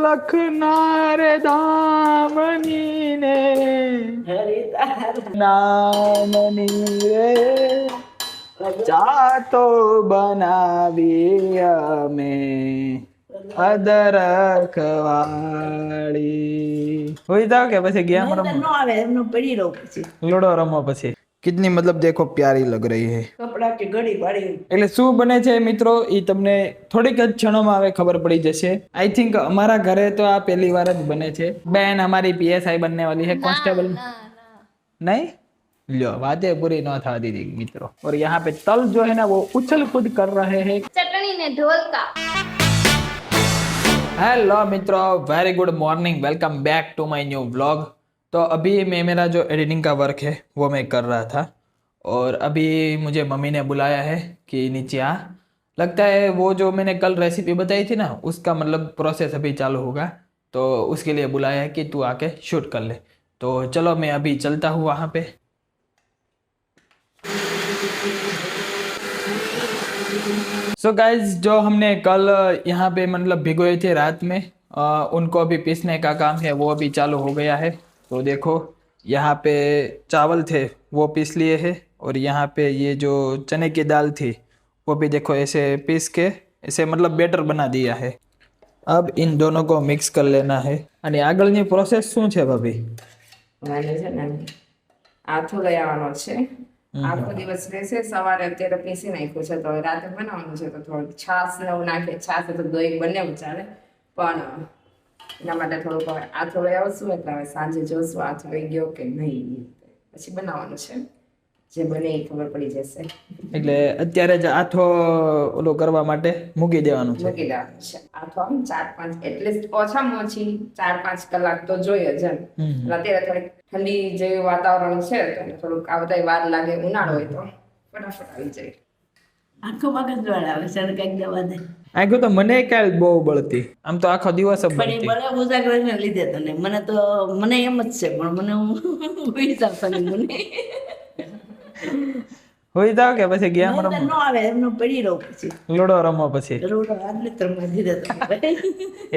લખના રે દામની ને નામની રે ચાતો બનાવી અમે અદરક વાળી હોય જાવ કે પછી ગેમ રમો नो आवे हमने पड़ी रहो પછી લૂડો રમો પછી कितनी मतलब देखो प्यारी लग रही है કપડા કે ઘડી પાડી એટલે શું બને છે મિત્રો એ તમને થોડીક જ ક્ષણોમાં હવે ખબર પડી જશે આઈ થિંક અમારા ઘરે તો આ પહેલી વાર જ બને છે બેન हमारी पीएसआई बनने वाली है कांस्टेबल नहीं लो बातें पूरी न था दीदी मित्रों और यहाँ पे तल जो है ना वो उछल कूद कर रहे हैं चटनी ने ढोलका हेलो मित्रों very good morning welcome back to my new vlog तो अभी मैं मेरा जो एडिटिंग का वर्क है वो मैं कर रहा था और अभी मुझे मम्मी ने बुलाया है कि नीचे आ लगता है वो जो मैंने कल रेसिपी बताई थी ना उसका मतलब प्रोसेस अभी चालू होगा तो उसके लिए बुलाया है कि तू आके शूट कर ले तो चलो मैं अभी चलता हूँ वहाँ पे सो गाइज जो हमने कल यहाँ पे मतलब भिगोए थे रात में उनको अभी पीसने का काम है वो अभी चालू हो गया है तो देखो यहाँ पे चावल थे वो पीस लिए हैं और यहाँ पे ये जो चने की दाल थी वो भी देखो ऐसे पीस के ऐसे मतलब બેટર बना दिया है अब इन दोनों को मिक्स कर लेना है અને આગળની પ્રોસેસ શું છે ભાભી વાલે છે ને આથો લઈ આવવાનો છે આખો દિવસ રહેશે સવારે અત્યારે પીસી નાખ્યું છે તો રાતે બનાવવાનું છે તો થોડું છાશ ને એવું નાખે છાશ તો દહીં બંને ચાલે પણ એના માટે થોડુંક હવે આથો લઈ આવશું એટલે હવે સાંજે જોશું આથો આવી ગયો કે નહીં પછી બનાવવાનું છે જે બને એ ખબર પડી જશે એટલે અત્યારે જ આથો ઓલો કરવા માટે મૂકી દેવાનું છે મૂકી દેવાનું છે આથો આમ 4-5 એટલીસ્ટ ઓછામાં ઓછી 4-5 કલાક તો જોઈએ જ એમ અત્યારે થોડીક ઠંડી જેવું વાતાવરણ છે તો થોડુંક આવતા વાર લાગે ઉનાળો હોય તો ફટાફટ આવી જાય આખો મગજ વાળ આવે છે કંઈક દવા દે આખો તો મને કાલ બહુ બળતી આમ તો આખો દિવસ જ પણ એ બળતી બળે ઉજાગરને લીધે તને મને એમ જ છે પણ મને હું વિચાર તને મને હોય જાવ કે પછી ગેમ રમો નો આવે એમનો પડી રહો પછી લૂડો રમો પછી રોડો આદલે તરમા ધીરે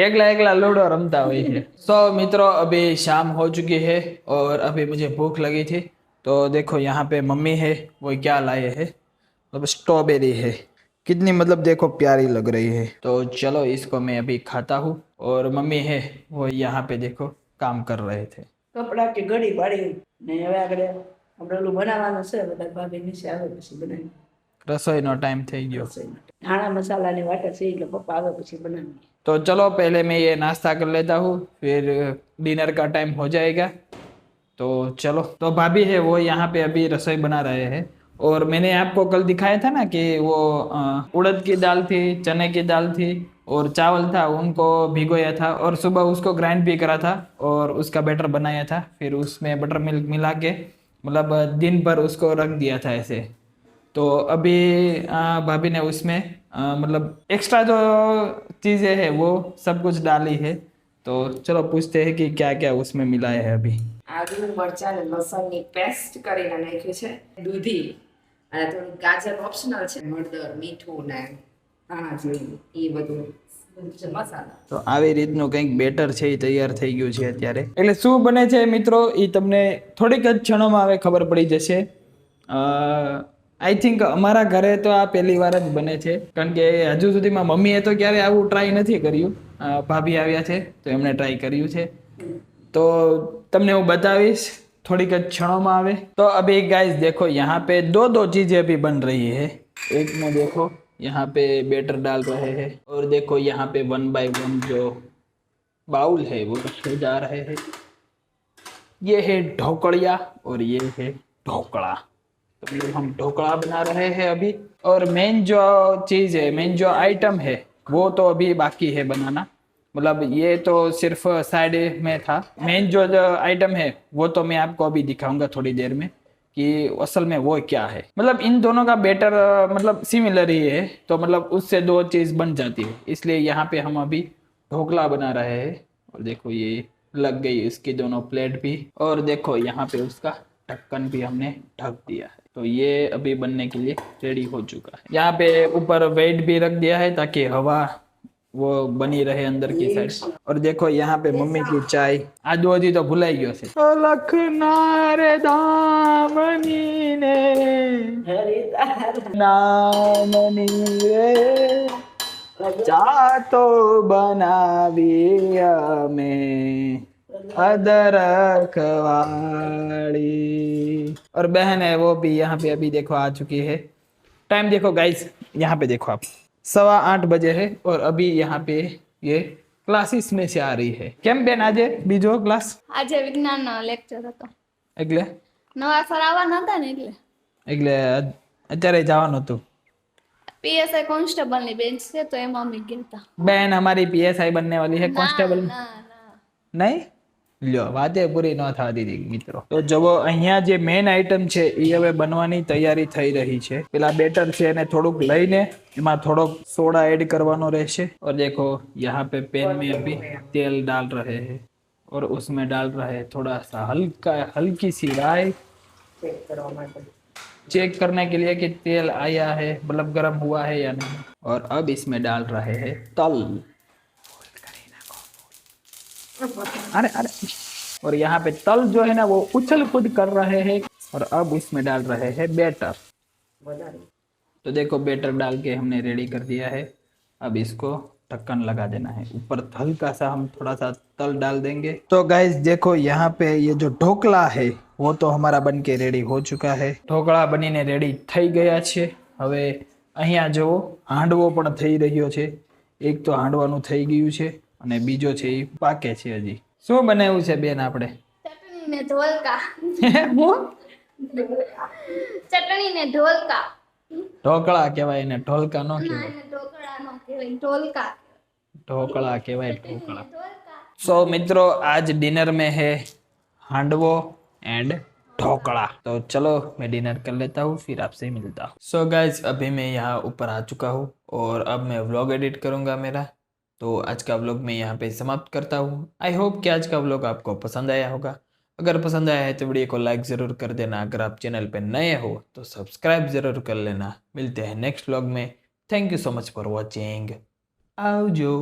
एकला एकला लूडो रमता हुई है सो मित्रों अभी शाम हो चुकी है और अभी मुझे भूख लगी थी तो देखो यहाँ पे मम्मी है वो क्या लाए है मतलब स्ट्रॉबेरी है कितनी मतलब देखो प्यारी लग रही है तो चलो इसको मैं अभी खाता हूँ और मम्मी है वो यहाँ पे देखो काम कर रहे थे કપડા કે ઘડી પાડી ને હવે આગળ આપણે ઓલું બનાવવાનું છે બધા ભાભી નીચે આવે પછી બનાવી रसोईનો टाइम થઈ ગયો ધાણા મસાલાની વાટે છે એટલે પપ્પા આવે પછી બનાવી तो चलो पहले मैं ये नाश्ता कर लेता हूँ फिर डिनर का टाइम हो जाएगा तो चलो तो भाभी है वो यहाँ पे अभी रसोई बना रहे हैं और मैंने आपको कल दिखाया था ना कि वो उड़द की दाल थी चने की दाल थी और चावल था उनको भिगोया था और सुबह उसको ग्राइंड भी करा था और उसका बैटर बनाया था फिर उसमें बटर मिल्क मिला के मतलब दिन भर उसको रख दिया था ऐसे तो अभी भाभी ने उसमें मतलब एक्स्ट्रा जो चीज़ें हैं वो सब कुछ डाली है तो चलो पूछते हैं कि क्या क्या उसमें मिलाया है अभी આદુ મરચાં અને લસણની પેસ્ટ કરીને નાખ્યું છે દૂધી અને થોડું ગાજર ઓપ્શનલ છે હળદર મીઠું ને ધાણા જીરું એ બધું મસાલા તો આવી રીતનું કંઈક બેટર છે એ તૈયાર થઈ ગયું છે અત્યારે એટલે શું બને છે મિત્રો એ તમને થોડીક જ ક્ષણોમાં હવે ખબર પડી જશે આઈ થિંક અમારા ઘરે તો આ પહેલી વાર જ બને છે કારણ કે હજુ સુધીમાં મમ્મીએ તો ક્યારે આવું ટ્રાય નથી કર્યું ભાભી આવ્યા છે તો એમણે ટ્રાય કર્યું છે तो तमने वो बतावीश थोड़ी कुछ क्षणों में आवे तो अभी गाइस देखो यहाँ पे दो चीजें अभी बन रही है एक में देखो यहाँ पे बैटर डाल रहे हैं और देखो यहाँ पे 1 by 1 जो बाउल है वो रखे जा रहे हैं ये है ढोकड़िया और ये है ढोकड़ा तो मतलब हम ढोकड़ा बना रहे हैं अभी और मेन जो चीज़ है मेन जो आइटम है वो तो अभी बाकी है बनाना मतलब ये तो सिर्फ साइड में था मेन जो आइटम है वो तो मैं आपको अभी दिखाऊंगा थोड़ी देर में कि असल में वो क्या है मतलब इन दोनों का बैटर मतलब सिमिलर ही है तो मतलब उससे दो चीज़ बन जाती है इसलिए यहाँ पे हम अभी ढोकला बना रहे हैं और देखो ये लग गई इसकी दोनों प्लेट भी और देखो यहाँ पे उसका ढक्कन भी हमने ढक दिया है तो ये अभी बनने के लिए रेडी हो चुका है यहाँ पे ऊपर वेट भी रख दिया है ताकि हवा वो बनी रहे अंदर की साइड। और देखो यहाँ पे मम्मी की चाय, आजू अजी तो भुलाई गयो છે લખના રે દામની ને નામની રે ચા તો બનાવી અમે अदरक वाली। और बहन है वो भी यहाँ पे अभी देखो आ चुकी है। टाइम देखो गाइस, यहाँ पे देखो आप 8:15 बजे है और अभी यहाँ पे ये क्लासेस में से आ रही है। કેમ બેન આજે બીજો ક્લાસ? આજે વિજ્ઞાનનો લેક્ચર હતો એટલે નવા સર આવવાના હતા ને એટલે અત્યારે જવાનું હતું। પીએસઆઈ કોન્સ્ટેબલની બેન્ચ છે તો એમાં અમે ગયા હતા। बहन हमारी पीएसआई बनने वाली है कांस्टेबल ના नहीं લ્યો વાતે પૂરી ન થવા દીધી મિત્રો। તો જુઓ અહીંયા જે મેઇન આઈટમ છે એ હવે બનવાની તૈયારી થઈ રહી છે। પેલા બેટર છે એને થોડુંક લઈને એમાં થોડોક સોડા એડ કરવાનો રહેશે। और देखो यहाँ पे पैन में अभी तेल डाल रहे हैं और उसमें डाल रहे हैं थोड़ा सा हल्की सी राई, ચેક કરવા માટે। चेक करने के लिए कि तेल आया है, मतलब गर्म हुआ है या नहीं। और अब इसमें डाल रहे हैं तल। अरे अरे और यहाँ पे तल जो है ना वो उछल कूद कर रहे हैं। और अब इसमें डाल रहे हैं बेटर। तो देखो बेटर डाल के हमने रेडी कर दिया है। अब इसको ढक्कन लगा देना है। ऊपर हल्का सा हम थोड़ा सा तल डाल देंगे। तो गाइस देखो यहाँ पे ये जो ढोकला है वो तो हमारा बन के रेडी हो चुका है। ढोकळा बनीने रेडी થઈ ગયા છે। હવે અહીંયા જો હાંડવો પણ થઈ રહ્યો છે। એક તો હાંડવાનું થઈ ગયું છે અને બીજો છે એ પાકે છે હજી। શું બનાવ્યું છે બેન આપણે? ચટણી ને ઢોલકા હું ચટણી ને ઢોલકા ઢોકળા કહેવાય એને ઢોલકા ન ના કહેવાય। એને ઢોકળા નો કહેવાય ઢોલકા ઢોકળા કહેવાય ઢોકળા। ઢોલકા सो मित्रों आज डिनर में है हांडवो एंड ढोकड़ा। तो चलो मैं डिनर कर लेता हूँ फिर आपसे मिलता हूँ। सो गाइज अभी मैं यहाँ ऊपर आ चुका हूँ और अब मैं व्लॉग एडिट करूँगा मेरा। तो आज का व्लॉग मैं यहाँ पे समाप्त करता हूँ। आई होप कि आज का व्लॉग आपको पसंद आया होगा। अगर पसंद आया है तो वीडियो को लाइक ज़रूर कर देना। अगर आप चैनल पे नए हो तो सब्सक्राइब ज़रूर कर लेना। मिलते हैं नेक्स्ट व्लॉग में। Thank you so much for watching. आओ जो।